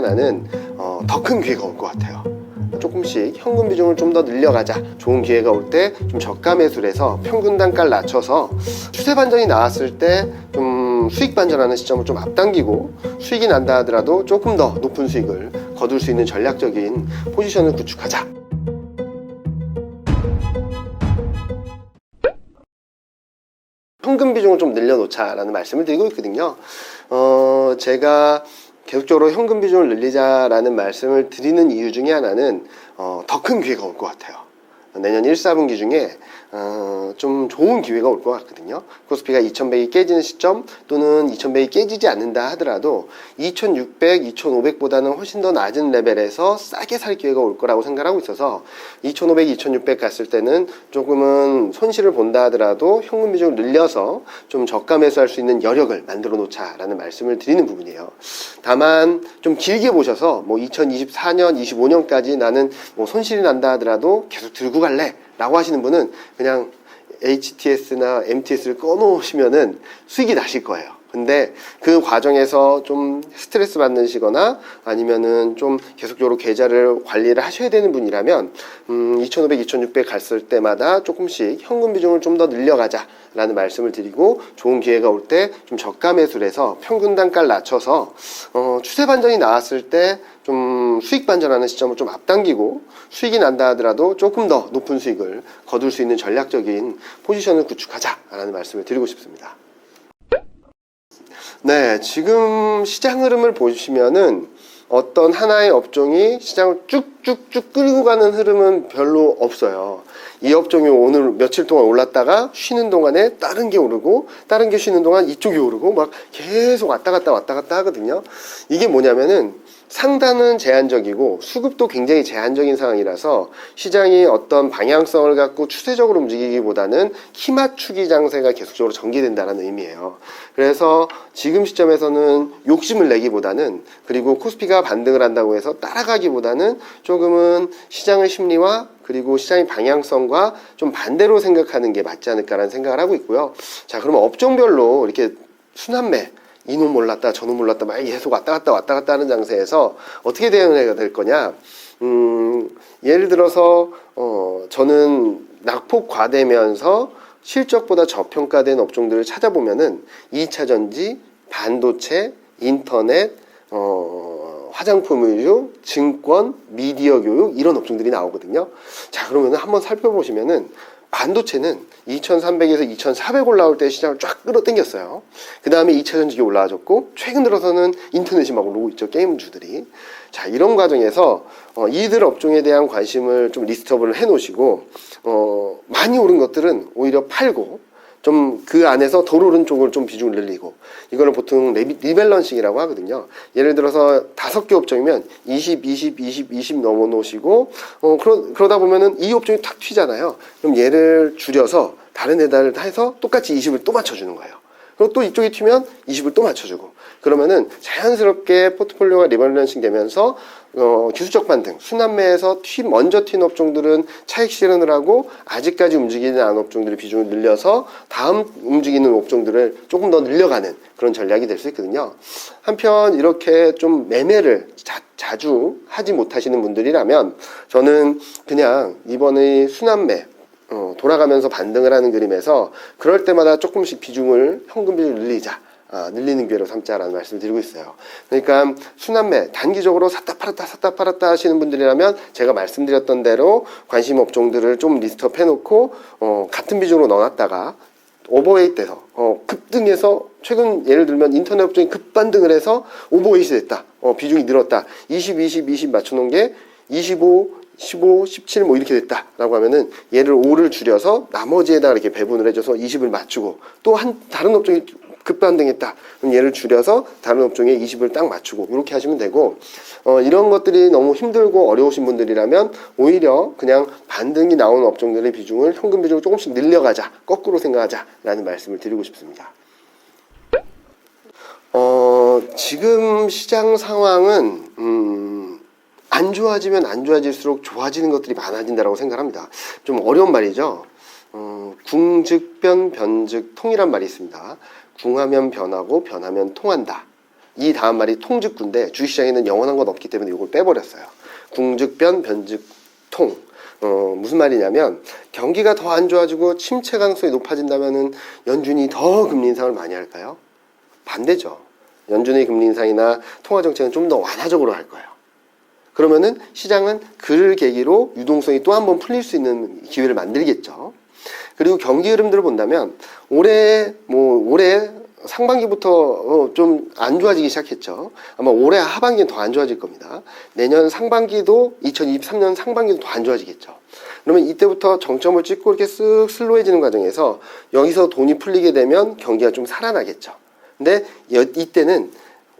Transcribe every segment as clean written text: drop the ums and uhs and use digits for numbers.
나는 더 큰 기회가 올 것 같아요. 조금씩 현금 비중을 좀 더 늘려가자. 좋은 기회가 올 때 좀 저가 매수를 해서 평균 단가를 낮춰서 추세 반전이 나왔을 때 좀 수익 반전하는 시점을 좀 앞당기고, 수익이 난다 하더라도 조금 더 높은 수익을 거둘 수 있는 전략적인 포지션을 구축하자. 현금 비중을 좀 늘려놓자라는 말씀을 드리고 있거든요. 제가 계속적으로 현금 비중을 늘리자라는 말씀을 드리는 이유 중에 하나는 더 큰 기회가 올 것 같아요. 내년 1, 4분기 중에 좀 좋은 기회가 올 것 같거든요. 코스피가 2100이 깨지는 시점, 또는 2100이 깨지지 않는다 하더라도 2600, 2500보다는 훨씬 더 낮은 레벨에서 싸게 살 기회가 올 거라고 생각하고 있어서 2500, 2600 갔을 때는 조금은 손실을 본다 하더라도 현금 비중을 늘려서 좀 저가 매수할 수 있는 여력을 만들어 놓자라는 말씀을 드리는 부분이에요. 다만 좀 길게 보셔서 뭐 2024년, 25년까지 나는 뭐 손실이 난다 하더라도 계속 들고 갈래 라고 하시는 분은 그냥 HTS나 MTS를 꺼놓으시면은 수익이 나실 거예요. 근데 그 과정에서 좀 스트레스 받으시거나 아니면은 좀 계속적으로 계좌를 관리를 하셔야 되는 분이라면 2500, 2600 갔을 때마다 조금씩 현금 비중을 좀 더 늘려가자 라는 말씀을 드리고, 좋은 기회가 올 때 좀 저가 매수를 해서 평균 단가를 낮춰서 추세 반전이 나왔을 때 좀 수익 반전하는 시점을 좀 앞당기고, 수익이 난다 하더라도 조금 더 높은 수익을 거둘 수 있는 전략적인 포지션을 구축하자라는 말씀을 드리고 싶습니다. 네, 지금 시장 흐름을 보시면은 어떤 하나의 업종이 시장을 쭉쭉쭉 끌고 가는 흐름은 별로 없어요. 이 업종이 오늘 며칠 동안 올랐다가 쉬는 동안에 다른 게 오르고, 다른 게 쉬는 동안 이쪽이 오르고, 막 계속 왔다 갔다 하거든요. 이게 뭐냐면은 상단은 제한적이고 수급도 굉장히 제한적인 상황이라서 시장이 어떤 방향성을 갖고 추세적으로 움직이기보다는 키 맞추기 장세가 계속적으로 전개된다는 의미예요. 그래서 지금 시점에서는 욕심을 내기보다는, 그리고 코스피가 반등을 한다고 해서 따라가기보다는 조금은 시장의 심리와 그리고 시장의 방향성과 좀 반대로 생각하는 게 맞지 않을까라는 생각을 하고 있고요. 자, 그러면 업종별로 이렇게 순환매, 이놈 몰랐다 저놈 몰랐다 막 계속 왔다 갔다 하는 장세에서 어떻게 대응해야 될 거냐. 예를 들어서 저는 낙폭 과대면서 실적보다 저평가된 업종들을 찾아보면은 2차전지, 반도체, 인터넷, 화장품 의류, 증권, 미디어 교육, 이런 업종들이 나오거든요. 자, 그러면 한번 살펴보시면은 반도체는 2300에서 2400 올라올 때 시장을 쫙 끌어당겼어요. 그 다음에 2차 전지가 올라와줬고, 최근 들어서는 인터넷이 막 오르고 있죠, 게임주들이. 자, 이런 과정에서 이들 업종에 대한 관심을 좀 리스트업을 해 놓으시고, 많이 오른 것들은 오히려 팔고, 좀 그 안에서 덜 오른 쪽을 좀 비중을 늘리고, 이거는 보통 리밸런싱이라고 하거든요. 예를 들어서 5개 업종이면 20, 20, 20, 20 넘어 놓으시고, 그러다 보면은 이 업종이 탁 튀잖아요. 그럼 얘를 줄여서 다른 데다를 해서 똑같이 20을 또 맞춰주는 거예요. 그리고 또 이쪽이 튀면 20을 또 맞춰주고, 그러면은 자연스럽게 포트폴리오가 리밸런싱 되면서 기술적 반등, 순환매에서 먼저 튄 업종들은 차익 실현을 하고, 아직까지 움직이는 않은 업종들의 비중을 늘려서 다음 움직이는 업종들을 조금 더 늘려가는 그런 전략이 될 수 있거든요. 한편 이렇게 좀 매매를 자주 하지 못하시는 분들이라면, 저는 그냥 이번에 순환매 돌아가면서 반등을 하는 그림에서 그럴 때마다 조금씩 비중을, 현금 비중을 늘리는 기회로 삼자라는 말씀을 드리고 있어요. 그러니까 순환매, 단기적으로 샀다 팔았다 하시는 분들이라면 제가 말씀드렸던 대로 관심 업종들을 좀 리스트업 해놓고 같은 비중으로 넣어놨다가 오버웨이트 돼서 급등해서, 최근 예를 들면 인터넷 업종이 급반등을 해서 오버웨이트 됐다, 비중이 늘었다, 20, 20, 20 맞춰놓은 게 25, 15, 17 뭐 이렇게 됐다라고 하면은 얘를 5를 줄여서 나머지에다 이렇게 배분을 해줘서 20을 맞추고, 또 다른 업종이 급반등했다, 그럼 얘를 줄여서 다른 업종에 20을 딱 맞추고, 이렇게 하시면 되고, 이런 것들이 너무 힘들고 어려우신 분들이라면 오히려 그냥 반등이 나오는 업종들의 비중을, 현금 비중을 조금씩 늘려가자, 거꾸로 생각하자라는 말씀을 드리고 싶습니다. 지금 시장 상황은 안 좋아지면 안 좋아질수록 좋아지는 것들이 많아진다고 생각합니다. 좀 어려운 말이죠. 궁즉변, 변즉 통이란 말이 있습니다. 궁하면 변하고 변하면 통한다. 이 다음 말이 통즉구인데 주식시장에는 영원한 건 없기 때문에 이걸 빼버렸어요. 궁즉변, 변즉통. 무슨 말이냐면 경기가 더 안 좋아지고 침체 가능성이 높아진다면은 연준이 더 금리 인상을 많이 할까요? 반대죠. 연준의 금리 인상이나 통화 정책은 좀 더 완화적으로 할 거예요. 그러면은 시장은 그를 계기로 유동성이 또 한 번 풀릴 수 있는 기회를 만들겠죠. 그리고 경기 흐름들을 본다면 올해 상반기부터 좀 안 좋아지기 시작했죠. 아마 올해 하반기는 더 안 좋아질 겁니다. 내년 상반기도 2023년 상반기도 더 안 좋아지겠죠. 그러면 이때부터 정점을 찍고 이렇게 쓱 슬로해지는 과정에서 여기서 돈이 풀리게 되면 경기가 좀 살아나겠죠. 근데 이때는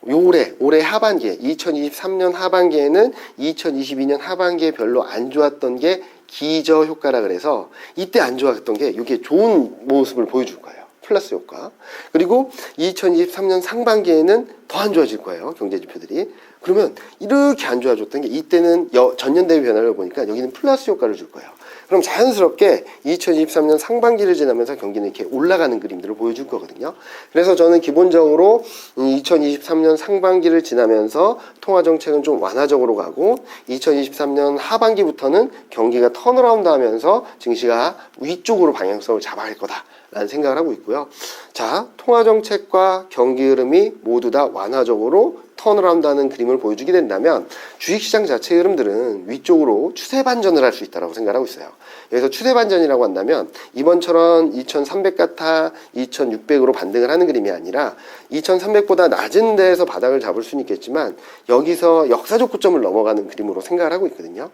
올해 하반기에 2023년 하반기에는 2022년 하반기에 별로 안 좋았던 게 기저 효과라 그래서 이때 안 좋았던 게 이게 좋은 모습을 보여줄 거예요. 플러스 효과. 그리고 2023년 상반기에는 더 안 좋아질 거예요. 경제 지표들이. 그러면 이렇게 안 좋아졌던 게 이때는 전년 대비 변화를 보니까 여기는 플러스 효과를 줄 거예요. 그럼 자연스럽게 2023년 상반기를 지나면서 경기는 이렇게 올라가는 그림들을 보여줄 거거든요. 그래서 저는 기본적으로 2023년 상반기를 지나면서 통화정책은 좀 완화적으로 가고 2023년 하반기부터는 경기가 턴어라운드 하면서 증시가 위쪽으로 방향성을 잡아갈 거다 라는 생각을 하고 있고요. 자, 통화정책과 경기 흐름이 모두 다 완화적으로 턴어라운드 하는 그림을 보여주게 된다면 주식시장 자체의 흐름들은 위쪽으로 추세 반전을 할 수 있다고 생각하고 있어요. 여기서 추세 반전이라고 한다면 이번처럼 2300 같아 2600으로 반등을 하는 그림이 아니라 2300보다 낮은 데에서 바닥을 잡을 수는 있겠지만 여기서 역사적 고점을 넘어가는 그림으로 생각을 하고 있거든요.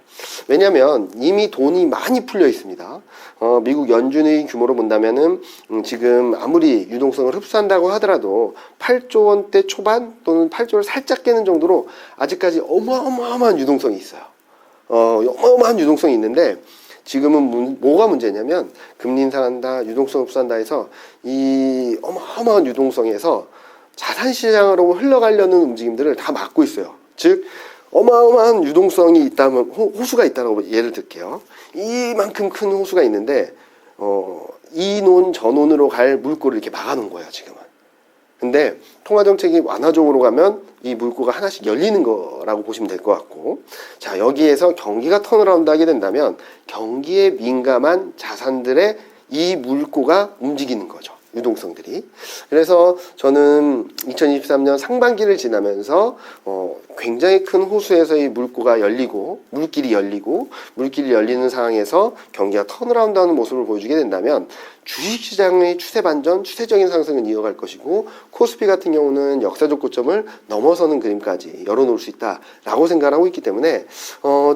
왜냐하면 이미 돈이 많이 풀려 있습니다. 미국 연준의 규모로 본다면은 지금 아무리 유동성을 흡수한다고 하더라도 8조 원대 초반 또는 8조를 살짝 깨는 정도로 아직까지 어마어마한 유동성이 있어요. 어마어마한 유동성이 있는데 지금은 뭐가 문제냐면 금리 인상한다, 유동성 흡수한다 해서 이 어마어마한 유동성에서 자산시장으로 흘러가려는 움직임들을 다 막고 있어요. 즉 어마어마한 유동성이 있다면 호수가 있다고 예를 들게요. 이만큼 큰 호수가 있는데 이 논 저논으로 갈 물꼬를 이렇게 막아놓은 거예요. 지금은. 근데 통화정책이 완화적으로 가면 이 물꼬가 하나씩 열리는 거라고 보시면 될 것 같고, 자, 여기에서 경기가 턴어라운드 하게 된다면 경기에 민감한 자산들의 이 물꼬가 움직이는 거죠. 유동성들이. 그래서 저는 2023년 상반기를 지나면서 굉장히 큰 호수에서 이 물길이 열리는 상황에서 경기가 턴어라운드 하는 모습을 보여주게 된다면 주식시장의 추세 반전, 추세적인 상승은 이어갈 것이고 코스피 같은 경우는 역사적 고점을 넘어서는 그림까지 열어놓을 수 있다라고 생각을 하고 있기 때문에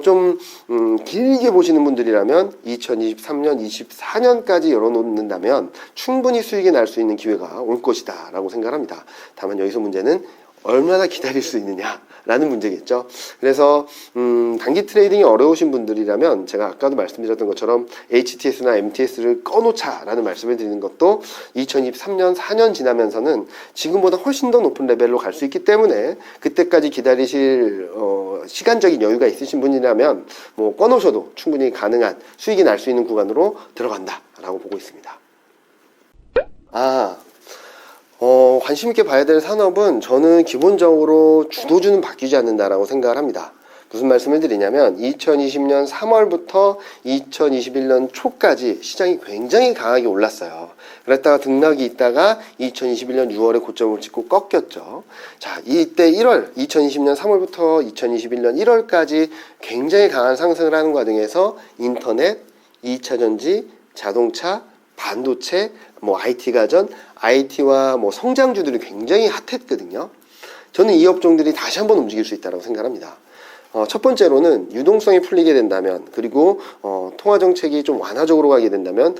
좀 길게 보시는 분들이라면 2023년, 24년까지 열어놓는다면 충분히 수익이 날 수 있는 기회가 올 것이다 라고 생각합니다. 다만 여기서 문제는 얼마나 기다릴 수 있느냐라는 문제겠죠. 그래서 단기 트레이딩이 어려우신 분들이라면 제가 아까도 말씀드렸던 것처럼 HTS나 MTS를 꺼놓자라는 말씀을 드리는 것도 2023년 4년 지나면서는 지금보다 훨씬 더 높은 레벨로 갈 수 있기 때문에 그때까지 기다리실 시간적인 여유가 있으신 분이라면 뭐 꺼놓으셔도 충분히 가능한 수익이 날 수 있는 구간으로 들어간다라고 보고 있습니다. 관심 있게 봐야 될 산업은 저는 기본적으로 주도주는 바뀌지 않는다라고 생각을 합니다. 무슨 말씀을 드리냐면 2020년 3월부터 2021년 초까지 시장이 굉장히 강하게 올랐어요. 그랬다가 등락이 있다가 2021년 6월에 고점을 찍고 꺾였죠. 자, 이때 2020년 3월부터 2021년 1월까지 굉장히 강한 상승을 하는 과정에서 인터넷, 2차전지, 자동차, 반도체, IT 가전, IT와 성장주들이 굉장히 핫했거든요. 저는 이 업종들이 다시 한번 움직일 수 있다고 생각합니다. 첫 번째로는 유동성이 풀리게 된다면, 그리고 통화정책이 좀 완화적으로 가게 된다면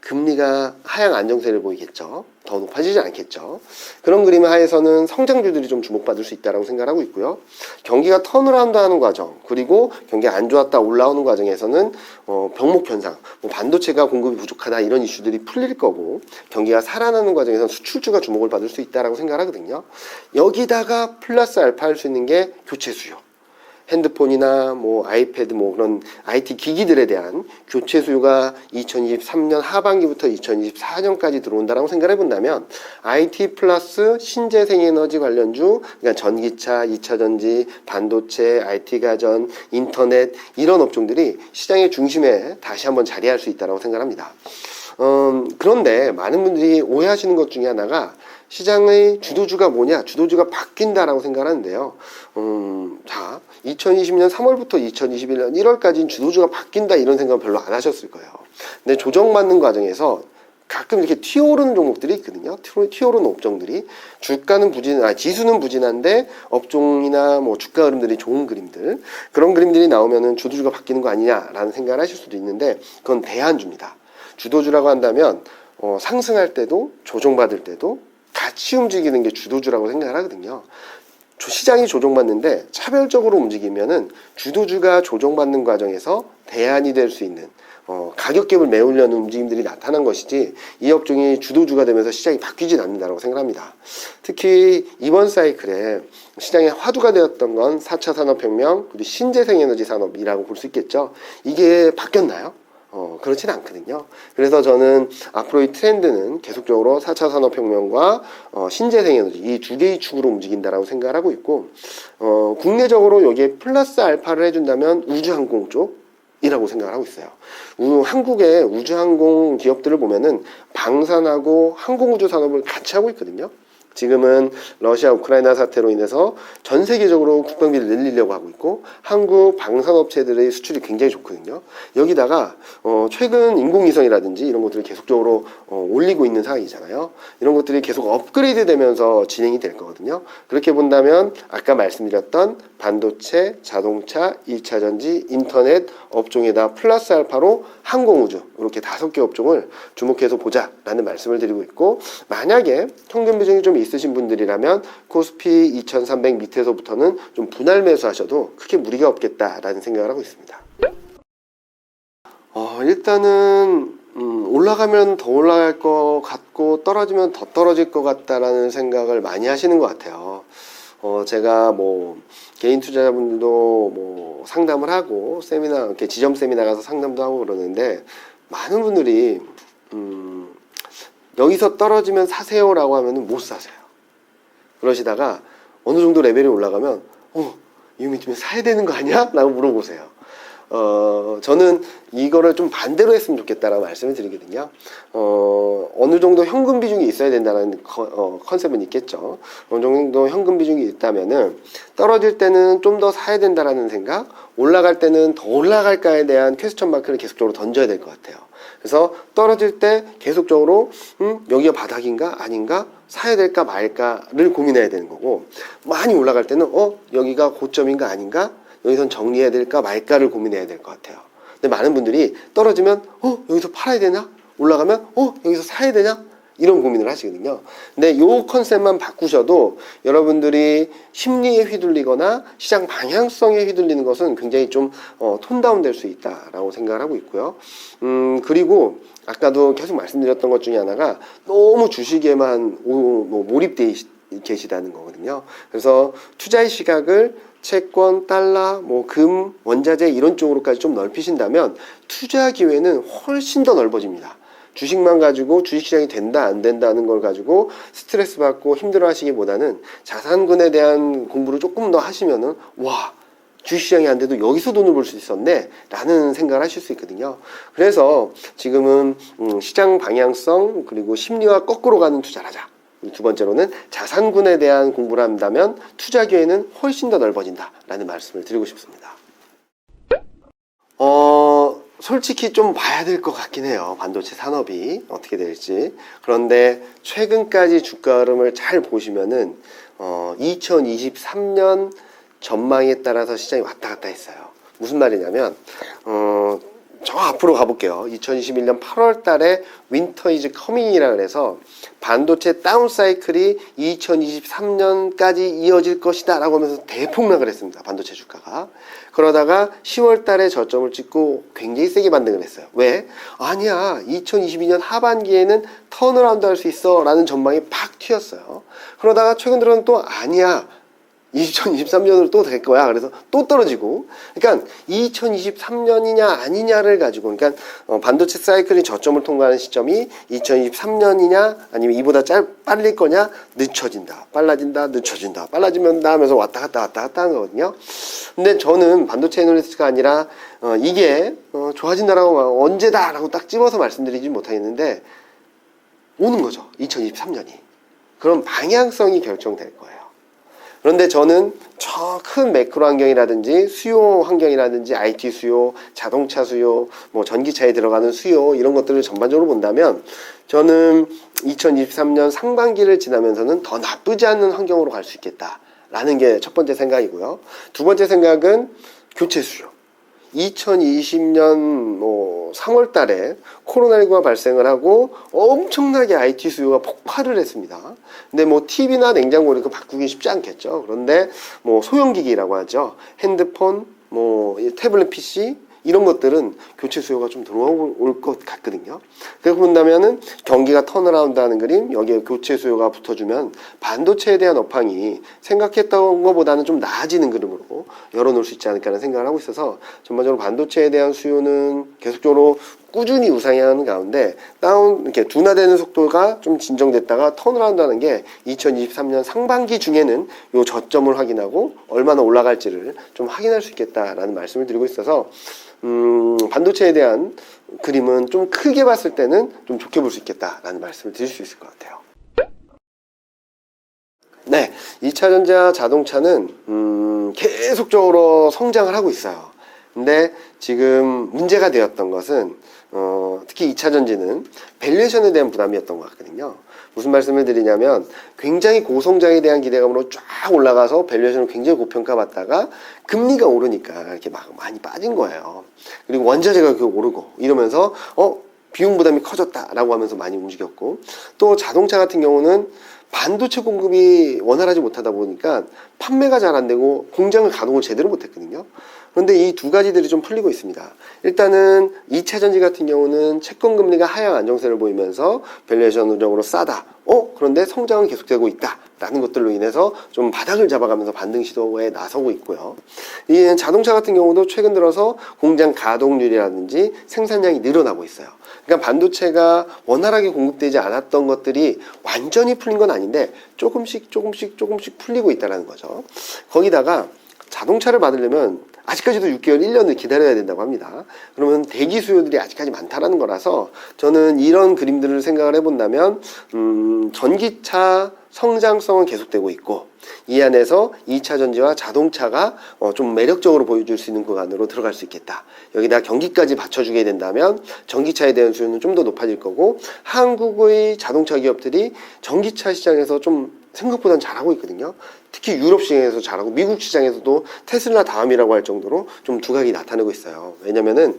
금리가 하향 안정세를 보이겠죠. 더 높아지지 않겠죠. 그런 그림 하에서는 성장주들이 좀 주목받을 수 있다고 생각하고 있고요. 경기가 턴어라운드 하는 과정, 그리고 경기가 안 좋았다 올라오는 과정에서는 병목 현상, 반도체가 공급이 부족하다 이런 이슈들이 풀릴 거고, 경기가 살아나는 과정에서는 수출주가 주목을 받을 수 있다고 생각하거든요. 여기다가 플러스 알파 할 수 있는 게 교체 수요. 핸드폰이나 뭐 아이패드 뭐 그런 IT 기기들에 대한 교체 수요가 2023년 하반기부터 2024년까지 들어온다라고 생각해 본다면 IT 플러스 신재생에너지 관련주, 그러니까 전기차, 2차 전지, 반도체, IT 가전, 인터넷 이런 업종들이 시장의 중심에 다시 한번 자리할 수 있다고 생각합니다. 그런데 많은 분들이 오해하시는 것 중에 하나가 시장의 주도주가 뭐냐? 주도주가 바뀐다라고 생각하는데요. 자, 2020년 3월부터 2021년 1월까지는 주도주가 바뀐다 이런 생각 별로 안 하셨을 거예요. 근데 조정받는 과정에서 가끔 이렇게 튀어오르는 종목들이 있거든요. 튀어오르는 업종들이 주가는 지수는 부진한데 업종이나 뭐 주가 흐름들이 좋은 그림들, 그런 그림들이 나오면은 주도주가 바뀌는 거 아니냐라는 생각을 하실 수도 있는데 그건 대안주입니다. 주도주라고 한다면 상승할 때도 조정받을 때도 같이 움직이는 게 주도주라고 생각을 하거든요. 시장이 조정받는데 차별적으로 움직이면은 주도주가 조정받는 과정에서 대안이 될 수 있는 가격갭을 메우려는 움직임들이 나타난 것이지 이 업종이 주도주가 되면서 시장이 바뀌진 않는다고 생각합니다. 특히 이번 사이클에 시장의 화두가 되었던 건 4차 산업혁명 그리고 신재생에너지 산업이라고 볼 수 있겠죠. 이게 바뀌었나요? 그렇진 않거든요. 그래서 저는 앞으로의 트렌드는 계속적으로 4차 산업혁명과 신재생에너지 이 두 개의 축으로 움직인다라고 생각을 하고 있고 국내적으로 여기에 플러스 알파를 해준다면 우주항공 쪽이라고 생각을 하고 있어요. 한국의 우주항공 기업들을 보면은 방산하고 항공우주 산업을 같이 하고 있거든요. 지금은 러시아 우크라이나 사태로 인해서 전 세계적으로 국방비를 늘리려고 하고 있고 한국 방산업체들의 수출이 굉장히 좋거든요. 여기다가 최근 인공위성이라든지 이런 것들을 계속적으로 올리고 있는 상황이잖아요. 이런 것들이 계속 업그레이드 되면서 진행이 될 거거든요. 그렇게 본다면 아까 말씀드렸던 반도체, 자동차, 2차 전지, 인터넷 업종에다 플러스 알파로 항공우주 이렇게 5개 업종을 주목해서 보자라는 말씀을 드리고 있고 만약에 현금 비중이 좀 있으신 분들이라면 코스피 2300 밑에서부터는 좀 분할 매수하셔도 크게 무리가 없겠다라는 생각을 하고 있습니다. 일단은 올라가면 더 올라갈 것 같고 떨어지면 더 떨어질 것 같다라는 생각을 많이 하시는 것 같아요. 제가 뭐 개인 투자자분들도 뭐 상담을 하고 세미나 이렇게 지점 세미나 가서 상담도 하고 그러는데 많은 분들이 여기서 떨어지면 사세요라고 하면은 못 사세요. 그러시다가 어느 정도 레벨이 올라가면 이 밑에 사야 되는 거 아니야? 라고 물어보세요. 저는 이거를 좀 반대로 했으면 좋겠다라고 말씀을 드리거든요. 어느 정도 현금 비중이 있어야 된다는 컨셉은 있겠죠. 어느 정도 현금 비중이 있다면은 떨어질 때는 좀 더 사야 된다라는 생각, 올라갈 때는 더 올라갈까에 대한 퀘스천 마크를 계속적으로 던져야 될 것 같아요. 그래서 떨어질 때 계속적으로 여기가 바닥인가 아닌가 사야 될까 말까를 고민해야 되는 거고 많이 올라갈 때는 여기가 고점인가 아닌가 여기선 정리해야 될까 말까를 고민해야 될 것 같아요. 근데 많은 분들이 떨어지면 여기서 팔아야 되나? 올라가면 여기서 사야 되냐? 이런 고민을 하시거든요. 근데 요 컨셉만 바꾸셔도 여러분들이 심리에 휘둘리거나 시장 방향성에 휘둘리는 것은 굉장히 좀 톤다운 될 수 있다라고 생각을 하고 있고요. 그리고 아까도 계속 말씀드렸던 것 중에 하나가 너무 주식에만 몰입되어 계시다는 거거든요. 그래서 투자의 시각을 채권, 달러, 금, 원자재 이런 쪽으로까지 좀 넓히신다면 투자 기회는 훨씬 더 넓어집니다. 주식만 가지고 주식시장이 된다 안 된다는 걸 가지고 스트레스 받고 힘들어 하시기보다는 자산군에 대한 공부를 조금 더 하시면은 주식시장이 안 돼도 여기서 돈을 벌 수 있었네 라는 생각을 하실 수 있거든요. 그래서 지금은 시장 방향성 그리고 심리와 거꾸로 가는 투자를 하자. 두 번째로는 자산군에 대한 공부를 한다면 투자 기회는 훨씬 더 넓어진다 라는 말씀을 드리고 싶습니다. 솔직히 좀 봐야 될 것 같긴 해요. 반도체 산업이 어떻게 될지. 그런데 최근까지 주가 흐름을 잘 보시면은 2023년 전망에 따라서 시장이 왔다 갔다 했어요. 무슨 말이냐면 저 앞으로 가볼게요. 2021년 8월 달에 윈터 이즈 커밍이라 그래서 반도체 다운 사이클이 2023년까지 이어질 것이다 라고 하면서 대폭락을 했습니다. 반도체 주가가. 그러다가 10월 달에 저점을 찍고 굉장히 세게 반등을 했어요. 왜? 아니야. 2022년 하반기에는 턴어라운드 할 수 있어 라는 전망이 팍 튀었어요. 그러다가 최근 들어는 또 아니야. 2023년으로 또 될 거야. 그래서 또 떨어지고. 그러니까 2023년이냐 아니냐를 가지고, 그러니까 반도체 사이클이 저점을 통과하는 시점이 2023년이냐 아니면 이보다 빨릴 거냐, 늦춰진다, 빨라진다, 늦춰진다, 빨라지면 하면서 왔다 갔다 하는 거거든요. 근데 저는 반도체 애널리스트가 아니라 이게 좋아진다라고 언제다라고 딱 집어서 말씀드리지 못하겠는데 오는 거죠. 2023년이. 그럼 방향성이 결정될 거예요. 그런데 저는 저 큰 매크로 환경이라든지 수요 환경이라든지 IT 수요, 자동차 수요, 뭐 전기차에 들어가는 수요 이런 것들을 전반적으로 본다면 저는 2023년 상반기를 지나면서는 더 나쁘지 않은 환경으로 갈 수 있겠다라는 게 첫 번째 생각이고요. 두 번째 생각은 교체 수요. 2020년 3월 달에 코로나19가 발생을 하고 엄청나게 IT 수요가 폭발을 했습니다. 근데 TV나 냉장고 이렇게 바꾸기 쉽지 않겠죠. 그런데 소형기기라고 하죠. 핸드폰, 태블릿 PC 이런 것들은 교체 수요가 좀 들어올 것 같거든요. 그래서 본다면은 경기가 턴어라운드 하는 그림, 여기에 교체 수요가 붙어주면 반도체에 대한 업황이 생각했던 것보다는 좀 나아지는 그림으로 열어놓을 수 있지 않을까라는 생각을 하고 있어서 전반적으로 반도체에 대한 수요는 계속적으로 꾸준히 우상향하는 가운데 이렇게 둔화되는 속도가 좀 진정됐다가 턴어라운드 하는 게 2023년 상반기 중에는 요 저점을 확인하고 얼마나 올라갈지를 좀 확인할 수 있겠다라는 말씀을 드리고 있어서 반도체에 대한 그림은 좀 크게 봤을 때는 좀 좋게 볼 수 있겠다라는 말씀을 드릴 수 있을 것 같아요. 네, 2차전자 자동차는 계속적으로 성장을 하고 있어요. 근데 지금 문제가 되었던 것은 특히 2차전지는 밸류에이션에 대한 부담이었던 것 같거든요. 무슨 말씀을 드리냐면 굉장히 고성장에 대한 기대감으로 쫙 올라가서 밸류에이션을 굉장히 고평가받다가 금리가 오르니까 이렇게 막 많이 빠진 거예요. 그리고 원자재 가격이 오르고 이러면서 비용 부담이 커졌다라고 하면서 많이 움직였고, 또 자동차 같은 경우는 반도체 공급이 원활하지 못하다 보니까 판매가 잘 안 되고 공장을 가동을 제대로 못했거든요. 그런데 이 두 가지들이 좀 풀리고 있습니다. 일단은 2차 전지 같은 경우는 채권 금리가 하향 안정세를 보이면서 밸류에이션적으로 싸다. 그런데 성장은 계속되고 있다. 라는 것들로 인해서 좀 바닥을 잡아가면서 반등 시도에 나서고 있고요. 이 자동차 같은 경우도 최근 들어서 공장 가동률이라든지 생산량이 늘어나고 있어요. 그러니까 반도체가 원활하게 공급되지 않았던 것들이 완전히 풀린 건 아닌데 조금씩 풀리고 있다는 거죠. 거기다가 자동차를 받으려면 아직까지도 6개월, 1년을 기다려야 된다고 합니다. 그러면 대기 수요들이 아직까지 많다라는 거라서 저는 이런 그림들을 생각을 해본다면 전기차 성장성은 계속되고 있고 이 안에서 2차 전지와 자동차가 좀 매력적으로 보여줄 수 있는 구간으로 들어갈 수 있겠다. 여기다 경기까지 받쳐주게 된다면 전기차에 대한 수요는 좀 더 높아질 거고 한국의 자동차 기업들이 전기차 시장에서 좀 생각보다는 잘하고 있거든요. 특히 유럽 시장에서 잘하고 미국 시장에서도 테슬라 다음이라고 할 정도로 좀 두각이 나타나고 있어요. 왜냐면은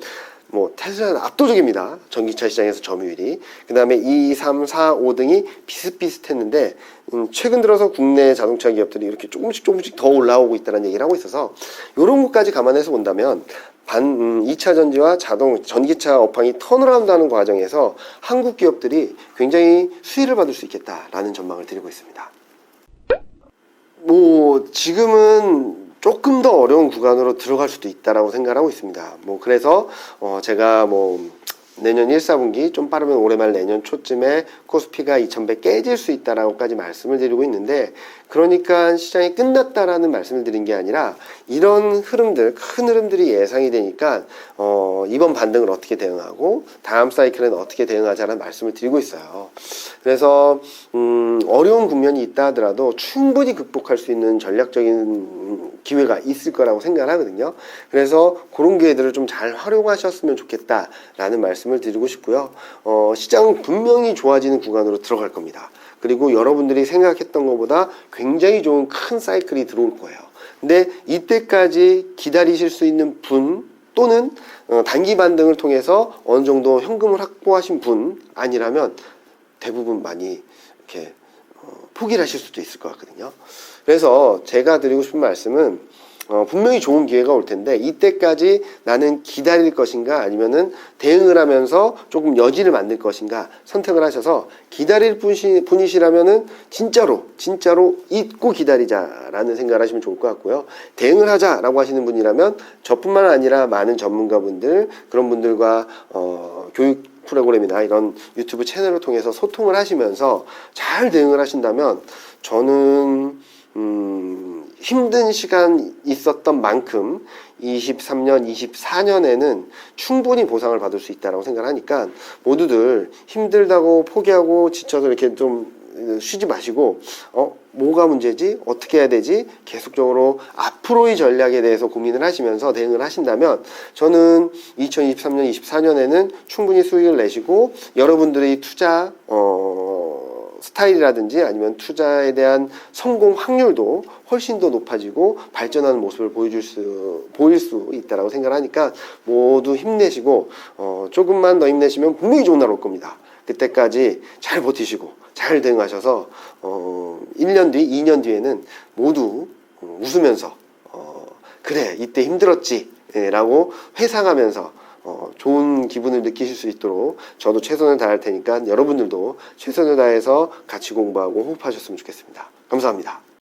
테슬라는 압도적입니다. 전기차 시장에서 점유율이. 그 다음에 2, 3, 4, 5등이 비슷비슷했는데 최근 들어서 국내 자동차 기업들이 이렇게 조금씩 더 올라오고 있다는 얘기를 하고 있어서 이런 것까지 감안해서 본다면 2차 전지와 전기차 업황이 턴어라운드 하는 과정에서 한국 기업들이 굉장히 수혜를 받을 수 있겠다라는 전망을 드리고 있습니다. 지금은 조금 더 어려운 구간으로 들어갈 수도 있다라고 생각을 하고 있습니다. 그래서 제가 내년 1, 4분기 좀 빠르면 올해 말 내년 초쯤에 코스피가 2100 깨질 수 있다라고까지 말씀을 드리고 있는데, 그러니까 시장이 끝났다라는 말씀을 드린 게 아니라 이런 흐름들, 큰 흐름들이 예상이 되니까 이번 반등을 어떻게 대응하고 다음 사이클에는 어떻게 대응하자라는 말씀을 드리고 있어요. 그래서 어려운 국면이 있다 하더라도 충분히 극복할 수 있는 전략적인 기회가 있을 거라고 생각을 하거든요. 그래서 그런 기회들을 좀 잘 활용하셨으면 좋겠다라는 말씀을 드리고 싶고요. 시장은 분명히 좋아지는 구간으로 들어갈 겁니다. 그리고 여러분들이 생각했던 것보다 굉장히 좋은 큰 사이클이 들어올 거예요. 근데 이때까지 기다리실 수 있는 분 또는 단기 반등을 통해서 어느 정도 현금을 확보하신 분 아니라면 대부분 많이 이렇게 포기를 하실 수도 있을 것 같거든요. 그래서 제가 드리고 싶은 말씀은 분명히 좋은 기회가 올 텐데 이때까지 나는 기다릴 것인가 아니면은 대응을 하면서 조금 여지를 만들 것인가 선택을 하셔서 기다릴 분이시라면은 진짜로 잊고 기다리자라는 생각을 하시면 좋을 것 같고요. 대응을 하자라고 하시는 분이라면 저뿐만 아니라 많은 전문가분들 그런 분들과 교육 프로그램이나 이런 유튜브 채널을 통해서 소통을 하시면서 잘 대응을 하신다면 저는 힘든 시간 있었던 만큼 23년, 24년에는 충분히 보상을 받을 수 있다고 생각을 하니까 모두들 힘들다고 포기하고 지쳐서 이렇게 좀 쉬지 마시고 뭐가 문제지? 어떻게 해야 되지? 계속적으로 앞으로의 전략에 대해서 고민을 하시면서 대응을 하신다면 저는 2023년, 24년에는 충분히 수익을 내시고 여러분들의 투자 스타일이라든지 아니면 투자에 대한 성공 확률도 훨씬 더 높아지고 발전하는 모습을 보일 수 있다라고 생각을 하니까 모두 힘내시고 조금만 더 힘내시면 분명히 좋은 날 올 겁니다. 그때까지 잘 버티시고 잘 대응하셔서 1년 뒤, 2년 뒤에는 모두 웃으면서 그래 이때 힘들었지 라고 회상하면서 좋은 기분을 느끼실 수 있도록 저도 최선을 다할 테니까 여러분들도 최선을 다해서 같이 공부하고 호흡하셨으면 좋겠습니다. 감사합니다.